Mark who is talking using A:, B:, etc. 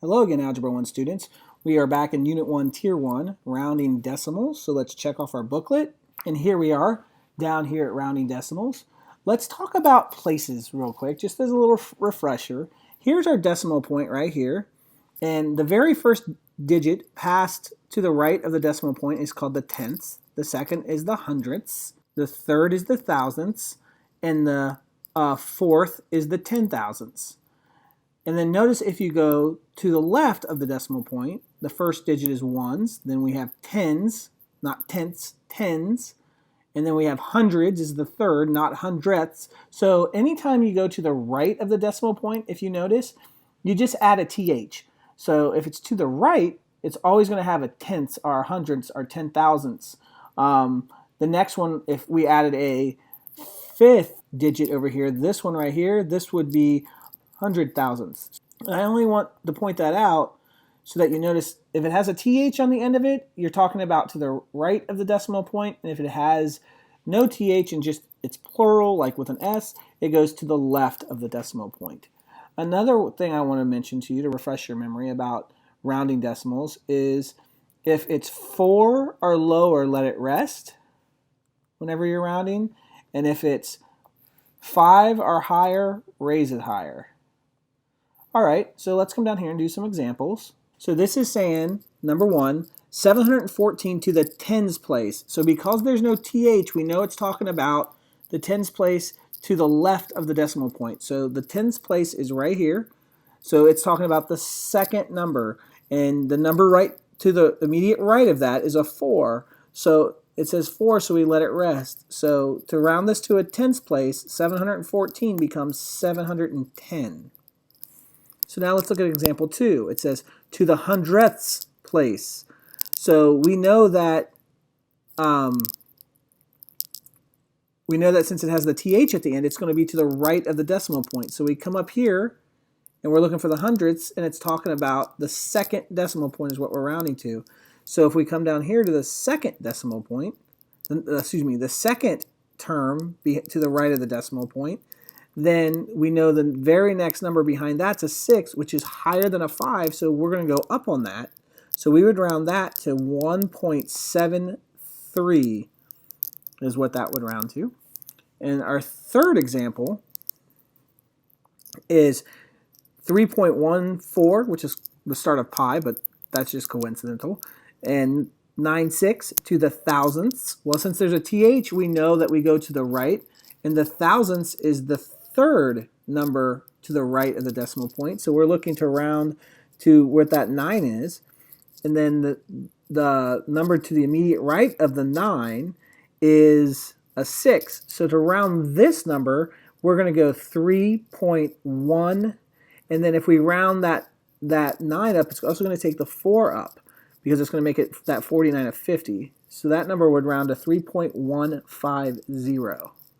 A: Hello again, Algebra 1 students. We are back in Unit 1, Tier 1, rounding decimals. So let's check off our booklet. And here we are, down here at rounding decimals. Let's talk about places real quick, just as a little refresher. Here's our decimal point right here. And the very first digit passed to the right of the decimal point is called the tenths. The second is the hundredths. The third is the thousandths. And the fourth is the 10,000ths. And then notice if you go to the left of the decimal point, the first digit is ones, then we have tens, not tenths, tens, and then we have hundreds is the third, not hundredths. So anytime you go to the right of the decimal point, if you notice, you just add a th. So if it's to the right, it's always going to have a tenths, or hundredths, or 10,000ths. The next one, if we added a fifth digit over here, this one right here, this would be 100,000ths. I only want to point that out so that you notice if it has a th on the end of it, you're talking about to the right of the decimal point, and if it has no th and just it's plural, like with an s, it goes to the left of the decimal point. Another thing I want to mention to you to refresh your memory about rounding decimals is if it's 4 or lower, let it rest whenever you're rounding, and if it's 5 or higher, raise it higher. All right, so let's come down here and do some examples. So this is saying, number one, 714 to the tens place. So because there's no th, we know it's talking about the tens place to the left of the decimal point. So the tens place is right here. So it's talking about the second number. And the number right to the immediate right of that is a 4. So it says 4, so we let it rest. So to round this to a tens place, 714 becomes 710. So now let's look at example 2. It says to the hundredths place. So we know that since it has the th at the end, it's going to be to the right of the decimal point. So we come up here and we're looking for the hundredths, and it's talking about the second decimal point is what we're rounding to. So if we come down here to the second decimal point, the second term to the right of the decimal point, then we know the very next number behind that's a 6, which is higher than a 5, so we're going to go up on that. So we would round that to 1.73 is what that would round to. And our third example is 3.14, which is the start of pi, but that's just coincidental, and 96 to the thousandths. Well, since there's a th, we know that we go to the right, and the thousandths is the third number to the right of the decimal point. So we're looking to round to where that 9 is. And then the number to the immediate right of the 9 is a 6. So to round this number, we're going to go 3.1. And then if we round that 9 up, it's also going to take the 4 up because it's going to make it that 49 a 50. So that number would round to 3.150.